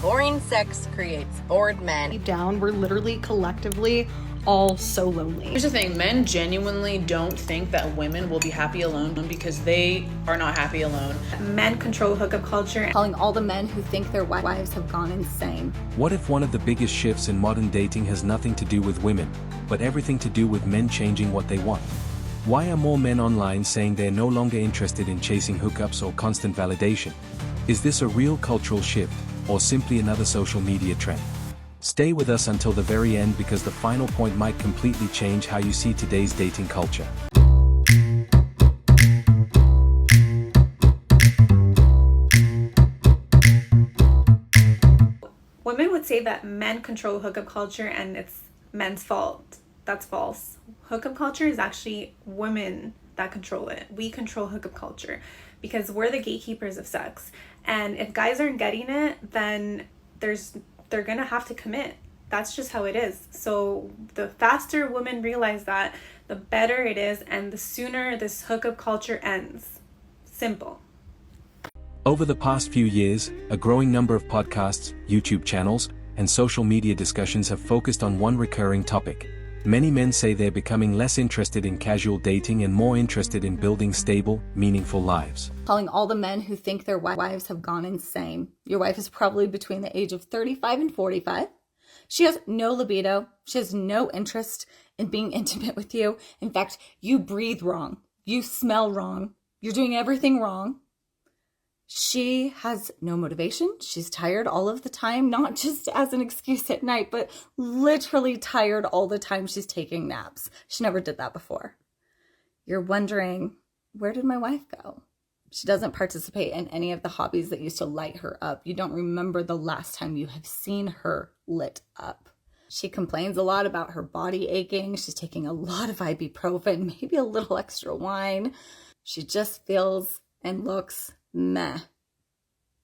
Boring sex creates bored men. Deep down, we're literally collectively all so lonely. Here's the thing, men genuinely don't think that women will be happy alone because they are not happy alone. Men control hookup culture. Calling all the men who think their wives have gone insane. What if one of the biggest shifts in modern dating has nothing to do with women, but everything to do with men changing what they want? Why are more men online saying they're no longer interested in chasing hookups or constant validation? Is this a real cultural shift, or simply another social media trend? Stay with us until the very end because the final point might completely change how you see today's dating culture. Women would say that men control hookup culture and it's men's fault. That's false. Hookup culture is actually women that control it. We control hookup culture because we're the gatekeepers of sex. And if guys aren't getting it, then they're gonna have to commit. That's just how it is. So the faster women realize that, the better it is, and the sooner this hookup culture ends. Simple. Over the past few years, a growing number of podcasts, YouTube channels, and social media discussions have focused on one recurring topic. Many men say they're becoming less interested in casual dating and more interested in building stable, meaningful lives. Calling all the men who think their wives have gone insane. Your wife is probably between the age of 35 and 45. She has no libido. She has no interest in being intimate with you. In fact, you breathe wrong. You smell wrong. You're doing everything wrong. She has no motivation. She's tired all of the time, not just as an excuse at night, but literally tired all the time she's taking naps. She never did that before. You're wondering, where did my wife go? She doesn't participate in any of the hobbies that used to light her up. You don't remember the last time you have seen her lit up. She complains a lot about her body aching. She's taking a lot of ibuprofen, maybe a little extra wine. She just feels and looks meh.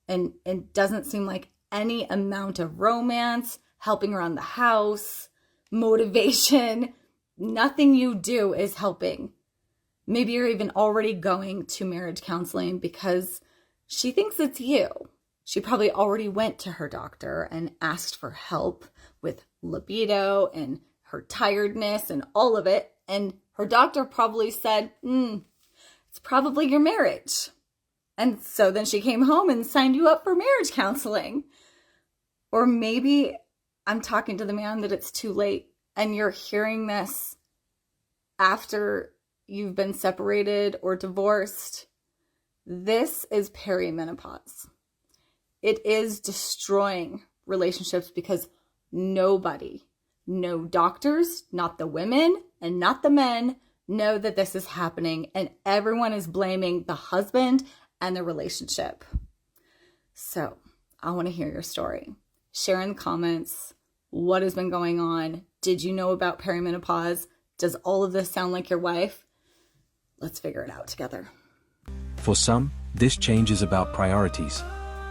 And doesn't seem like any amount of romance, helping around the house, motivation, nothing you do is helping. Maybe you're even already going to marriage counseling because she thinks it's you. She probably already went to her doctor and asked for help with libido and her tiredness and all of it. And her doctor probably said, it's probably your marriage. And so then she came home and signed you up for marriage counseling. Or maybe I'm talking to the man that it's too late and you're hearing this after you've been separated or divorced. This is perimenopause. It is destroying relationships because nobody, no doctors, not the women and not the men, know that this is happening. And everyone is blaming the husband and the relationship. So I want to hear your story. Share in the comments what has been going on. Did you know about perimenopause? Does all of this sound like your wife? Let's figure it out together. For some, this change is about priorities.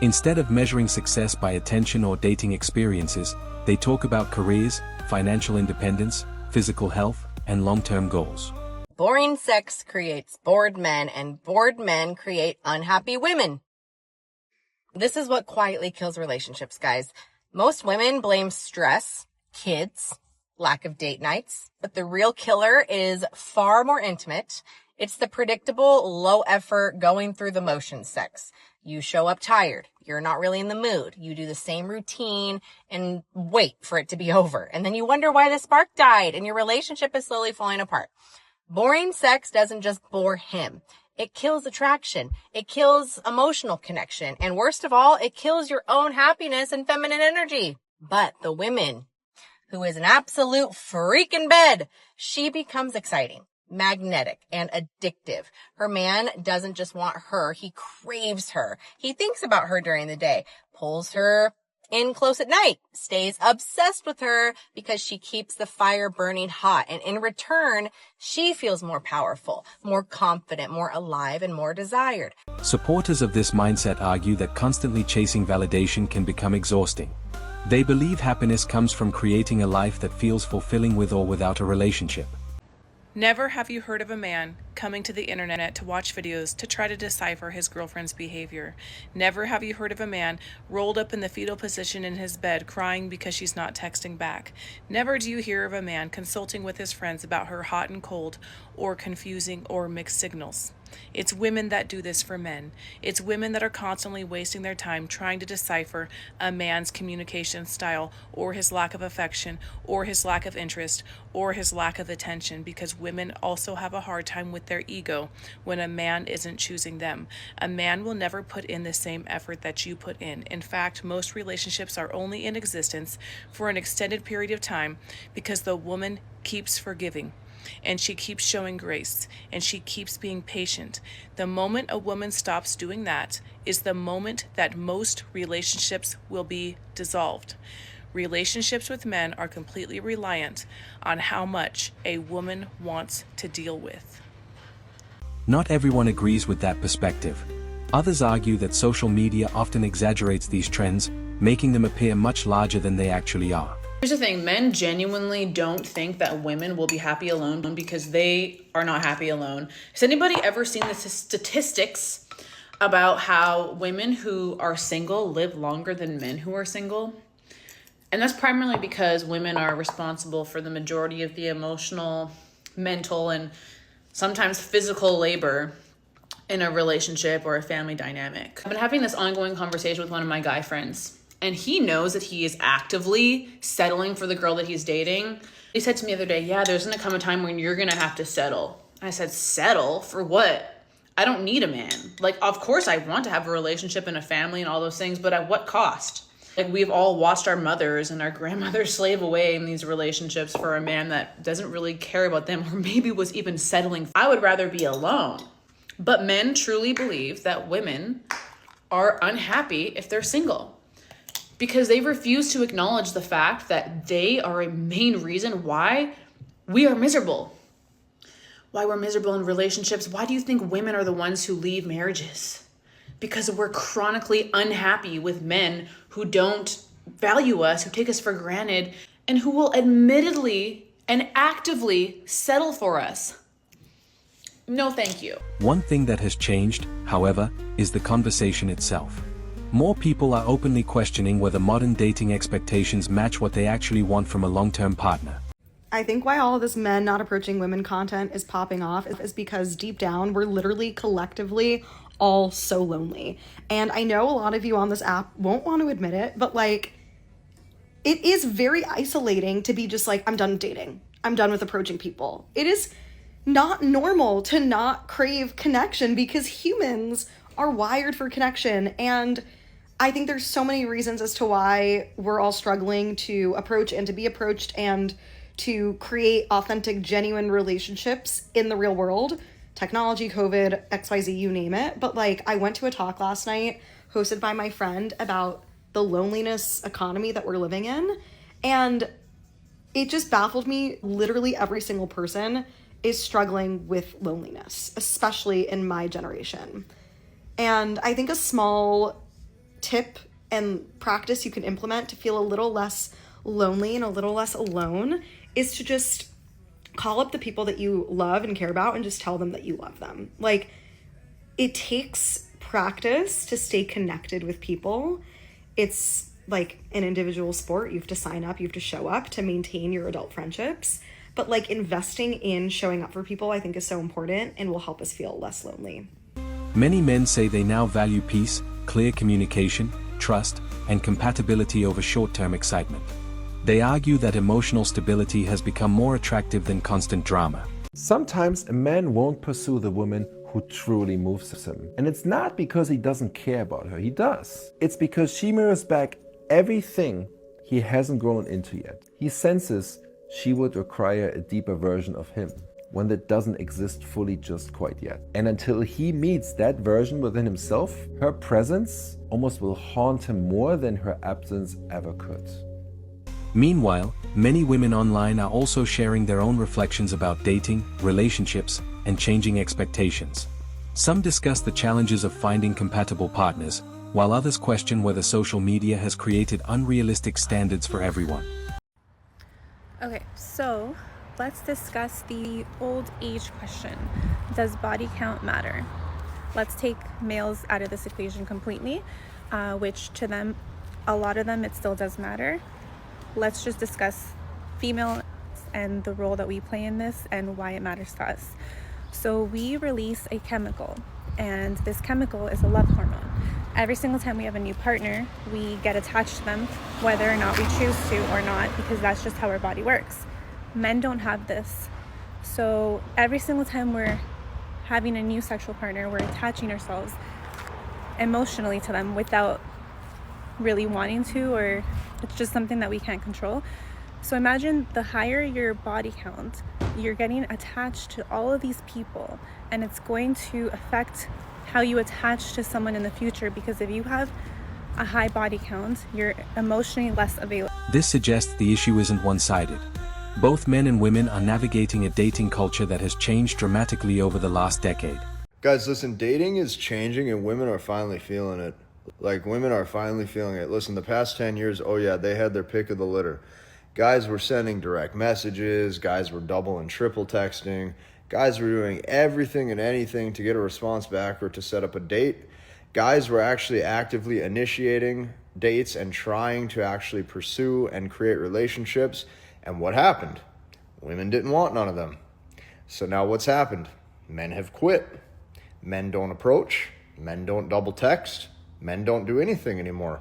Instead of measuring success by attention or dating experiences, they talk about careers, financial independence, physical health, and long-term goals. Boring sex creates bored men, and bored men create unhappy women. This is what quietly kills relationships, guys. Most women blame stress, kids, lack of date nights, but the real killer is far more intimate. It's the predictable, low effort, going through the motions sex. You show up tired. You're not really in the mood. You do the same routine and wait for it to be over. And then you wonder why the spark died and your relationship is slowly falling apart. Boring sex doesn't just bore him. It kills attraction. It kills emotional connection. And worst of all, it kills your own happiness and feminine energy. But the woman who is an absolute freak in bed, she becomes exciting, magnetic, and addictive. Her man doesn't just want her. He craves her. He thinks about her during the day, pulls her in close at night, stays obsessed with her because she keeps the fire burning hot. And in return, she feels more powerful, more confident, more alive, and more desired. Supporters of this mindset argue that constantly chasing validation can become exhausting. They believe happiness comes from creating a life that feels fulfilling with or without a relationship. Never have you heard of a man coming to the internet to watch videos to try to decipher his girlfriend's behavior. Never have you heard of a man rolled up in the fetal position in his bed crying because she's not texting back. Never do you hear of a man consulting with his friends about her hot and cold or confusing or mixed signals. It's women that do this for men. It's women that are constantly wasting their time trying to decipher a man's communication style or his lack of affection or his lack of interest or his lack of attention, because women also have a hard time with their ego when a man isn't choosing them. A man will never put in the same effort that you put in. In fact, most relationships are only in existence for an extended period of time because the woman keeps forgiving. And she keeps showing grace, and she keeps being patient. The moment a woman stops doing that is the moment that most relationships will be dissolved. Relationships with men are completely reliant on how much a woman wants to deal with. Not everyone agrees with that perspective. Others argue that social media often exaggerates these trends, making them appear much larger than they actually are. Here's the thing, men genuinely don't think that women will be happy alone because they are not happy alone. Has anybody ever seen the statistics about how women who are single live longer than men who are single? And that's primarily because women are responsible for the majority of the emotional, mental, and sometimes physical labor in a relationship or a family dynamic. I've been having this ongoing conversation with one of my guy friends, and he knows that he is actively settling for the girl that he's dating. He said to me the other day, yeah, there's gonna come a time when you're gonna have to settle. I said, settle for what? I don't need a man. Like, of course I want to have a relationship and a family and all those things, but at what cost? Like, we've all watched our mothers and our grandmothers slave away in these relationships for a man that doesn't really care about them, or maybe was even settling. I would rather be alone. But men truly believe that women are unhappy if they're single, because they refuse to acknowledge the fact that they are a main reason why we are miserable. Why we're miserable in relationships. Why do you think women are the ones who leave marriages? Because we're chronically unhappy with men who don't value us, who take us for granted, and who will admittedly and actively settle for us. No, thank you. One thing that has changed, however, is the conversation itself. More people are openly questioning whether modern dating expectations match what they actually want from a long-term partner. I think why all of this men not approaching women content is popping off is because deep down we're literally collectively all so lonely. And I know a lot of you on this app won't want to admit it, but like, it is very isolating to be just like, I'm done with dating. I'm done with approaching people. It is not normal to not crave connection because humans are wired for connection. And I think there's so many reasons as to why we're all struggling to approach and to be approached and to create authentic, genuine relationships in the real world. Technology, COVID, XYZ, you name it. But like, I went to a talk last night hosted by my friend about the loneliness economy that we're living in. And it just baffled me. Literally every single person is struggling with loneliness, especially in my generation. And I think a small tip and practice you can implement to feel a little less lonely and a little less alone is to just call up the people that you love and care about and just tell them that you love them. Like, it takes practice to stay connected with people. It's like an individual sport. You have to sign up, you have to show up to maintain your adult friendships. But like, investing in showing up for people, I think, is so important and will help us feel less lonely. Many men say they now value peace, clear communication, trust, and compatibility over short-term excitement. They argue that emotional stability has become more attractive than constant drama. Sometimes a man won't pursue the woman who truly moves him. And it's not because he doesn't care about her, he does. It's because she mirrors back everything he hasn't grown into yet. He senses she would require a deeper version of him, one that doesn't exist fully just quite yet. And until he meets that version within himself, her presence almost will haunt him more than her absence ever could. Meanwhile, many women online are also sharing their own reflections about dating, relationships, and changing expectations. Some discuss the challenges of finding compatible partners, while others question whether social media has created unrealistic standards for everyone. Okay, so let's discuss the old age question. Does body count matter? Let's take males out of this equation completely, which to them, a lot of them, it still does matter. Let's just discuss female and the role that we play in this and why it matters to us. So we release a chemical, and this chemical is a love hormone. Every single time we have a new partner, we get attached to them, whether or not we choose to or not, because that's just how our body works. Men don't have this. So every single time we're having a new sexual partner, we're attaching ourselves emotionally to them without really wanting to, or it's just something that we can't control. So imagine the higher your body count, you're getting attached to all of these people, and it's going to affect how you attach to someone in the future, because if you have a high body count, you're emotionally less available. This suggests the issue isn't one-sided. Both men and women are navigating a dating culture that has changed dramatically over the last decade. Guys, listen, dating is changing and women are finally feeling it. Like, women are finally feeling it. Listen, the past 10 years, oh yeah, they had their pick of the litter. Guys were sending direct messages, guys were double and triple texting, guys were doing everything and anything to get a response back or to set up a date. Guys were actually actively initiating dates and trying to actually pursue and create relationships. And what happened? Women didn't want none of them. So now what's happened? Men have quit. Men don't approach. Men don't double text. Men don't do anything anymore.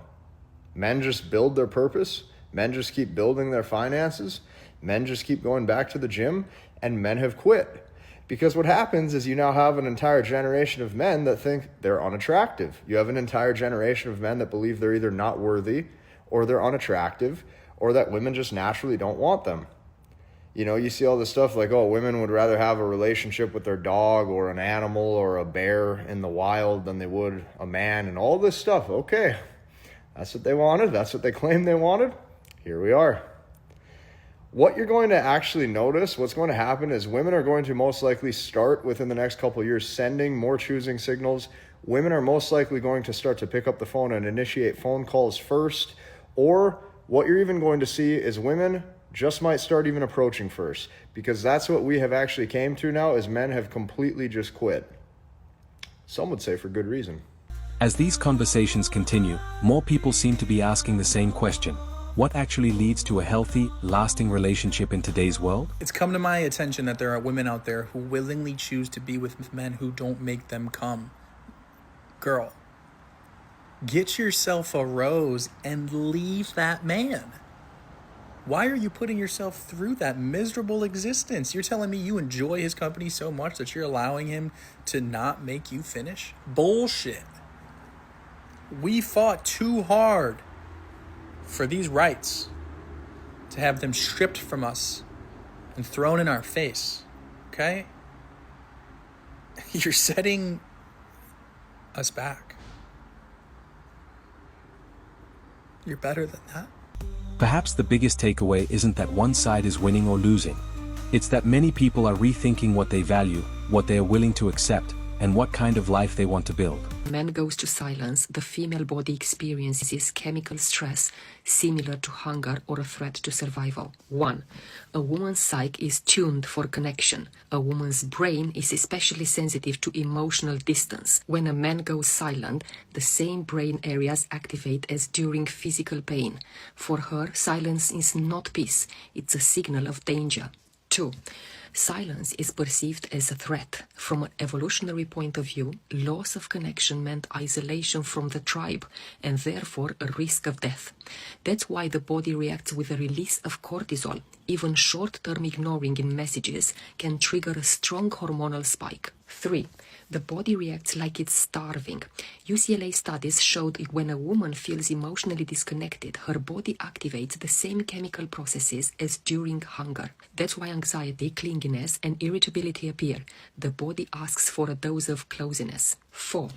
Men just build their purpose. Men just keep building their finances. Men just keep going back to the gym, and men have quit. Because what happens is you now have an entire generation of men that think they're unattractive. You have an entire generation of men that believe they're either not worthy or they're unattractive or that women just naturally don't want them. You know, you see all this stuff like, oh, women would rather have a relationship with their dog or an animal or a bear in the wild than they would a man, and all this stuff. Okay, that's what they wanted. That's what they claimed they wanted. Here we are. What you're going to actually notice, what's going to happen is women are going to most likely start within the next couple of years sending more choosing signals. Women are most likely going to start to pick up the phone and initiate phone calls first. Or what you're even going to see is women just might start even approaching first, because that's what we have actually came to now, is men have completely just quit. Some would say for good reason. As these conversations continue, more people seem to be asking the same question. What actually leads to a healthy, lasting relationship in today's world? It's come to my attention that there are women out there who willingly choose to be with men who don't make them come. Girl, get yourself a rose and leave that man. Why are you putting yourself through that miserable existence? You're telling me you enjoy his company so much that you're allowing him to not make you finish? Bullshit. We fought too hard for these rights to have them stripped from us and thrown in our face, okay? You're setting us back. You're better than that. Perhaps the biggest takeaway isn't that one side is winning or losing. It's that many people are rethinking what they value, what they are willing to accept, and what kind of life they want to build. Man goes to silence, the female body experiences chemical stress similar to hunger or a threat to survival. 1. A woman's psyche is tuned for connection. A woman's brain is especially sensitive to emotional distance. When a man goes silent, the same brain areas activate as during physical pain. For her, silence is not peace, it's a signal of danger. 2. Silence is perceived as a threat. From an evolutionary point of view, loss of connection meant isolation from the tribe and therefore a risk of death. That's why the body reacts with a release of cortisol. Even short-term ignoring in messages can trigger a strong hormonal spike. 3. The body reacts like it's starving. UCLA studies showed that when a woman feels emotionally disconnected, her body activates the same chemical processes as during hunger. That's why anxiety, clinginess, and irritability appear. The body asks for a dose of closeness. 4.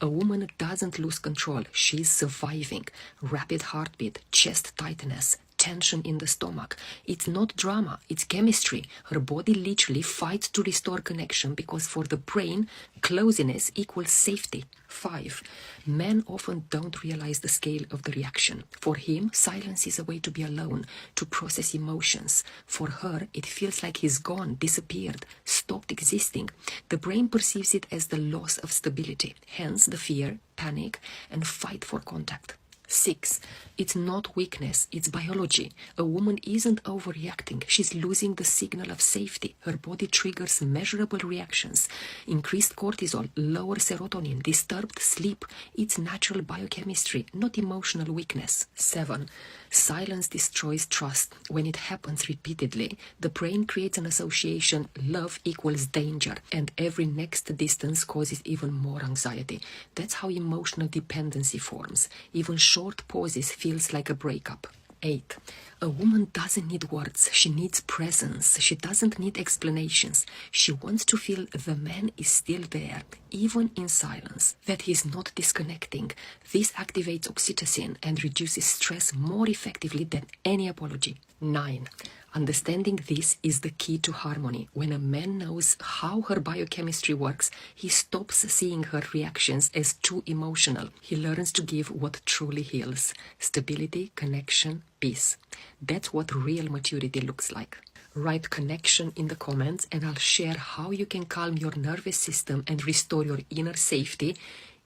A woman doesn't lose control. She's surviving. Rapid heartbeat, chest tightness, tension in the stomach. It's not drama, it's chemistry. Her body literally fights to restore connection because for the brain, closeness equals safety. 5. Men often don't realize the scale of the reaction. For him, silence is a way to be alone, to process emotions. For her, it feels like he's gone, disappeared, stopped existing. The brain perceives it as the loss of stability, hence the fear, panic, and fight for contact. 6. It's not weakness, it's biology. A woman isn't overreacting. She's losing the signal of safety. Her body triggers measurable reactions. Increased cortisol, lower serotonin, disturbed sleep. It's natural biochemistry, not emotional weakness. 7. Silence destroys trust. When it happens repeatedly, the brain creates an association, love equals danger, and every next distance causes even more anxiety. That's how emotional dependency forms. Even short pauses feels like a breakup. 8. A woman doesn't need words, she needs presence. She doesn't need explanations. She wants to feel the man is still there, even in silence, that he's not disconnecting. This activates oxytocin and reduces stress more effectively than any apology. 9. Understanding this is the key to harmony. When a man knows how her biochemistry works, he stops seeing her reactions as too emotional. He learns to give what truly heals: stability, connection, peace. That's what real maturity looks like. Write connection in the comments and I'll share how you can calm your nervous system and restore your inner safety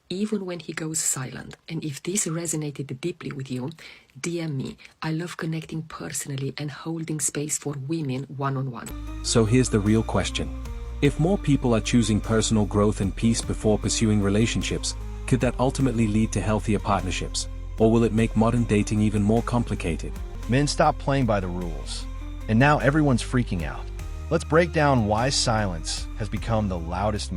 even when he goes silent. And if this resonated deeply with you, DM me. I love connecting personally and holding space for women one-on-one. So here's the real question. If more people are choosing personal growth and peace before pursuing relationships, could that ultimately lead to healthier partnerships? Or will it make modern dating even more complicated? Men stopped playing by the rules, and now everyone's freaking out. Let's break down why silence has become the loudest move.